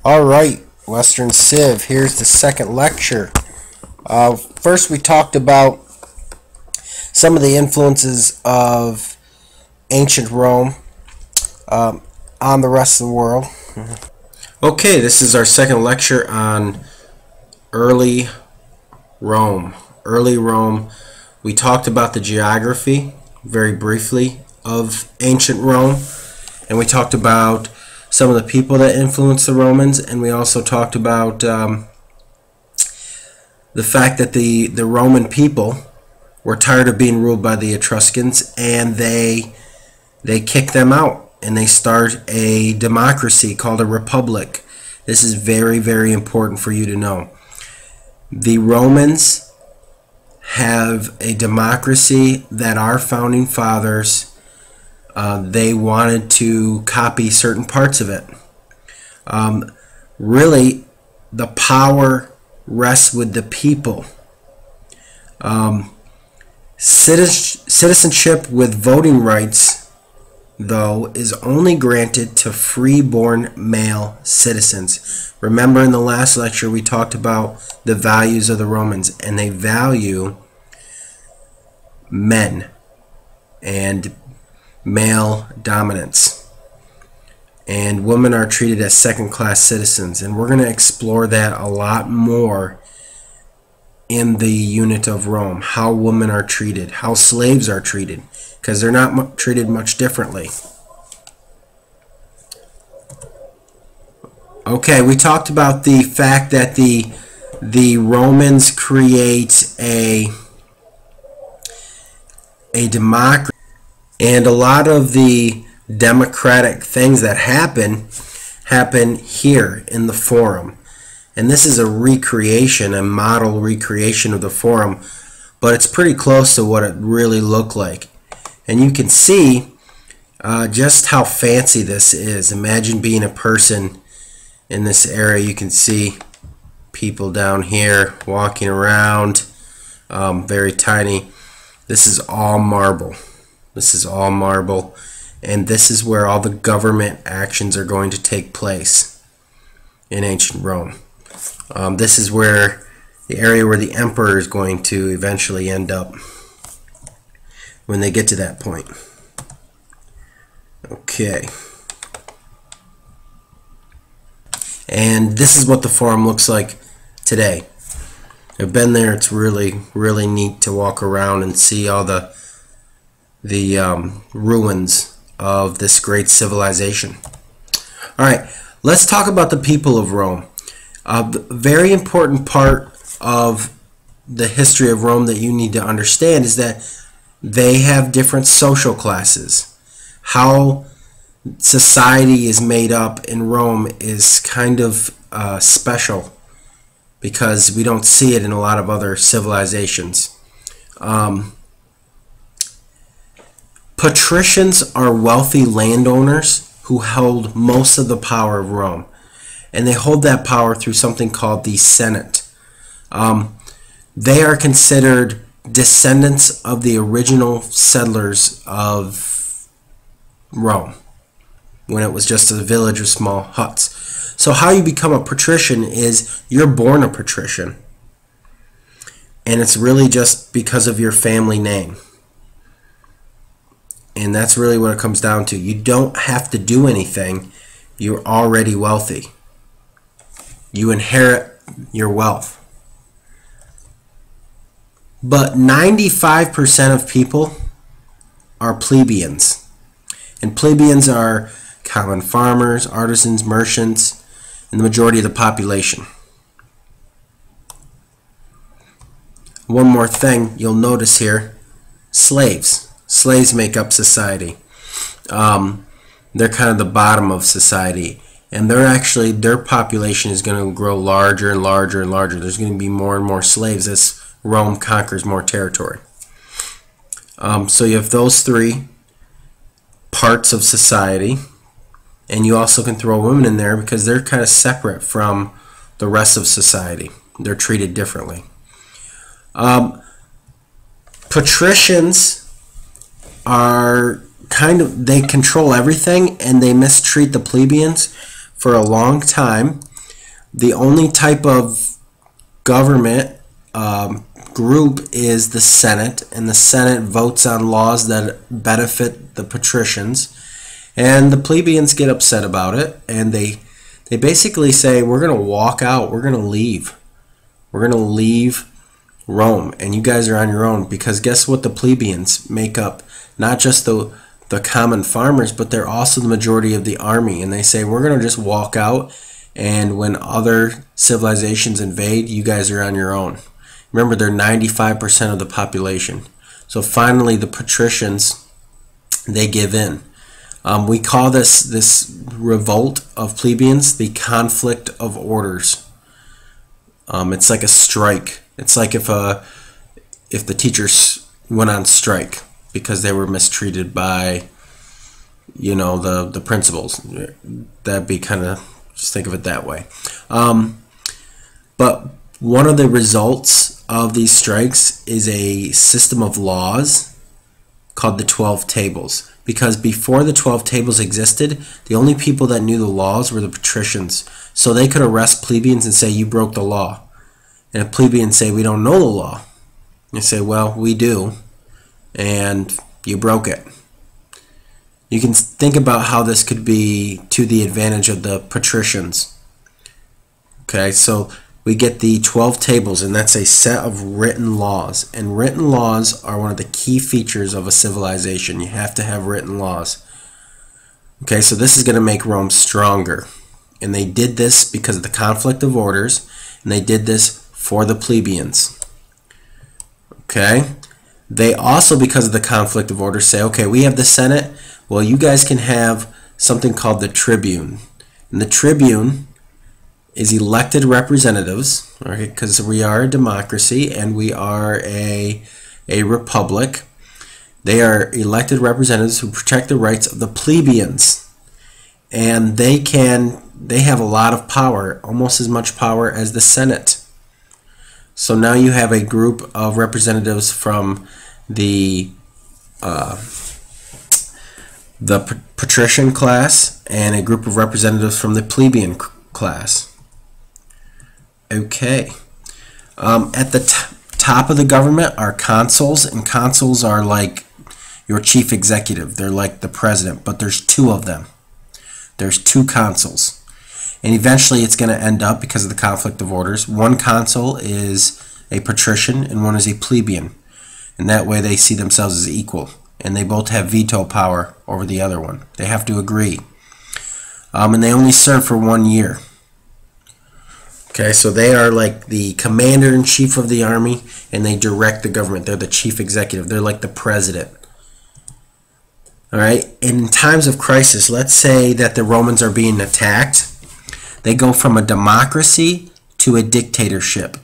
Alright, Western Civ, here's the second lecture. First we talked about some of the influences of ancient Rome on the rest of the world. Okay, this is our second lecture on early Rome. Early Rome, we talked about the geography very briefly of ancient Rome, and we talked about some of the people that influenced the Romans, and we also talked about the fact that the Roman people were tired of being ruled by the Etruscans, and they kicked them out, and they start a democracy called a republic. This is very, very important for you to know. The Romans have a democracy that our founding fathers they wanted to copy certain parts of it. Really, the power rests with the people. Citizenship with voting rights, though, is only granted to free-born male citizens. Remember, in the last lecture we talked about the values of the Romans, and they value men and male dominance, and women are treated as second-class citizens, and we're going to explore that a lot more in the unit of Rome, how women are treated, how slaves are treated, because they're not treated much differently. Okay, we talked about the fact that the Romans create a democracy, and a lot of the democratic things that happen here in the Forum. And this is a recreation, a model recreation of the Forum, but it's pretty close to what it really looked like. And you can see just how fancy this is. Imagine being a person in this area. You can see people down here walking around, very tiny. This is all marble. This is all marble, and this is where all the government actions are going to take place in ancient Rome. This is where the area where the emperor is going to eventually end up when they get to that point. Okay. And this is what the Forum looks like today. I've been there. It's really, really neat to walk around and see all the ruins of this great civilization. Alright, let's talk about the people of Rome. A very important part of the history of Rome that you need to understand is that they have different social classes. How society is made up in Rome is kind of special, because we don't see it in a lot of other civilizations. Patricians are wealthy landowners who held most of the power of Rome, and they hold that power through something called the Senate. They are considered descendants of the original settlers of Rome, when it was just a village of small huts. So how you become a patrician is you're born a patrician, and it's really just because of your family name. And that's really what it comes down to. You don't have to do anything. You're already wealthy. You inherit your wealth. But 95% of people are plebeians. And plebeians are common farmers, artisans, merchants, and the majority of the population. One more thing you'll notice here, slaves. Slaves make up society. They're kind of the bottom of society, and their population is going to grow larger and larger and larger. There's going to be more and more slaves as Rome conquers more territory. So you have those three parts of society, and you also can throw women in there because they're kind of separate from the rest of society. They're treated differently. Patricians are they control everything, and they mistreat the plebeians for a long time, The only type of government group is the Senate, and the Senate votes on laws that benefit the patricians, and the plebeians get upset about it, and they basically say, we're going to walk out, we're going to leave Rome, and you guys are on your own. Because guess what? The plebeians make up not just the common farmers, but they're also the majority of the army, and they say, we're going to just walk out, and when other civilizations invade, you guys are on your own. Remember, they're 95% of the population. So finally, the patricians, they give in. We call this revolt of plebeians the conflict of orders. It's like a strike. It's like if the teachers went on strike because they were mistreated by, the principals. That'd be kind of, just think of it that way. But one of the results of these strikes is a system of laws called the 12 Tables. Because before the 12 Tables existed, the only people that knew the laws were the patricians. So they could arrest plebeians and say, you broke the law. And if plebeians say, we don't know the law, they say, well, we do, and you broke it. You can think about how this could be to the advantage of the patricians. Okay, so we get the 12 Tables, and that's a set of written laws. And written laws are one of the key features of a civilization. You have to have written laws. Okay, so this is going to make Rome stronger. And they did this because of the conflict of orders, and they did this for the plebeians. Okay, they also, because of the conflict of orders, say, okay, we have the Senate. Well, you guys can have something called the tribune. And the tribune is elected representatives, right? Because we are a democracy and we are a republic. They are elected representatives who protect the rights of the plebeians, and they have a lot of power, almost as much power as the Senate. So now you have a group of representatives from the patrician class and a group of representatives from the plebeian class. Okay. At the top of the government are consuls, and consuls are like your chief executive. They're like the president, but there's two of them. There's two consuls. And eventually it's going to end up, because of the conflict of orders, one consul is a patrician and one is a plebeian. And that way they see themselves as equal. And they both have veto power over the other one. They have to agree. And they only serve for 1 year. Okay, so they are like the commander-in-chief of the army, and they direct the government. They're the chief executive. They're like the president. All right, in times of crisis, let's say that the Romans are being attacked. They go from a democracy to a dictatorship.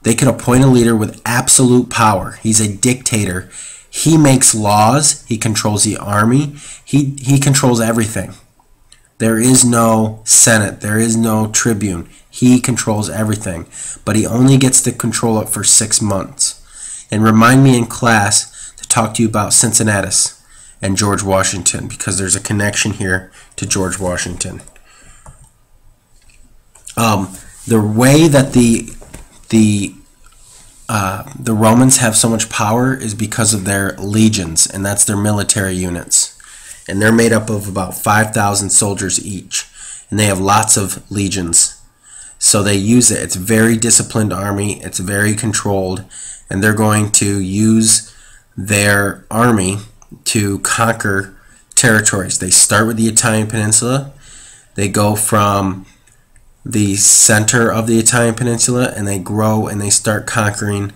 They could appoint a leader with absolute power. He's a dictator. He makes laws. He controls the army. He controls everything. There is no Senate. There is no tribune. He controls everything. But he only gets to control it for 6 months. And remind me in class to talk to you about Cincinnatus and George Washington, because there's a connection here to George Washington. The way that the Romans have so much power is because of their legions, and that's their military units. And they're made up of about 5,000 soldiers each, and they have lots of legions. So they use it. It's a very disciplined army. It's very controlled, and they're going to use their army to conquer territories. They start with the Italian Peninsula. They go from the center of the Italian Peninsula, and they grow and they start conquering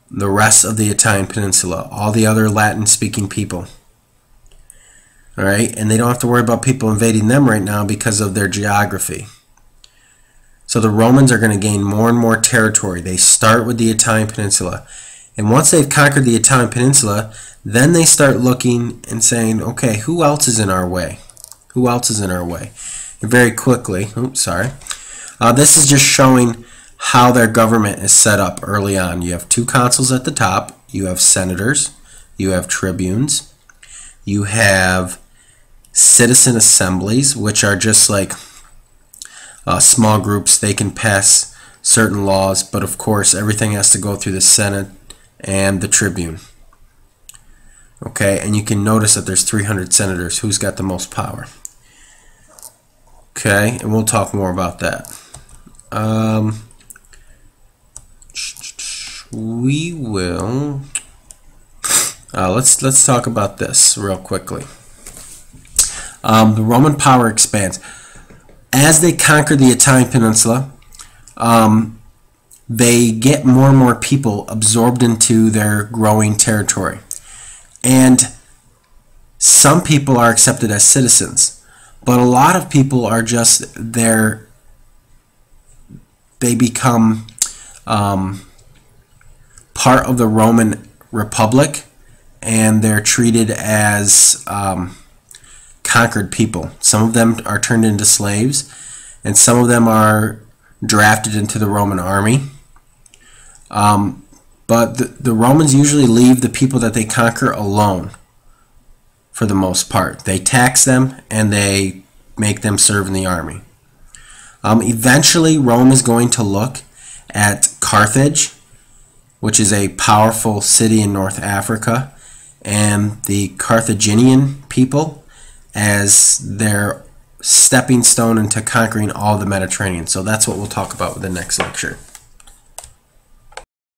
the rest of the Italian Peninsula, all the other Latin-speaking people. All right, and they don't have to worry about people invading them right now because of their geography. So the Romans are going to gain more and more territory. They start with the Italian Peninsula. And once they've conquered the Italian Peninsula, then they start looking and saying, okay, who else is in our way? Who else is in our way? And very quickly, this is just showing how their government is set up early on. You have two consuls at the top. You have senators. You have tribunes. You have citizen assemblies, which are just like small groups, they can pass certain laws, but of course everything has to go through the Senate and the Tribune. Okay, and you can notice that there's 300 senators. Who's got the most power? Okay, and we'll talk more about that. We will. Let's talk about this real quickly. The Roman power expands as they conquer the Italian peninsula. They get more and more people absorbed into their growing territory, and some people are accepted as citizens, but a lot of people are just there. They become part of the Roman Republic, and they're treated as conquered people. Some of them are turned into slaves, and some of them are drafted into the Roman army. But the Romans usually leave the people that they conquer alone for the most part. They tax them and they make them serve in the army. Eventually, Rome is going to look at Carthage, which is a powerful city in North Africa, and the Carthaginian people as their stepping stone into conquering all the Mediterranean. So that's what we'll talk about with the next lecture.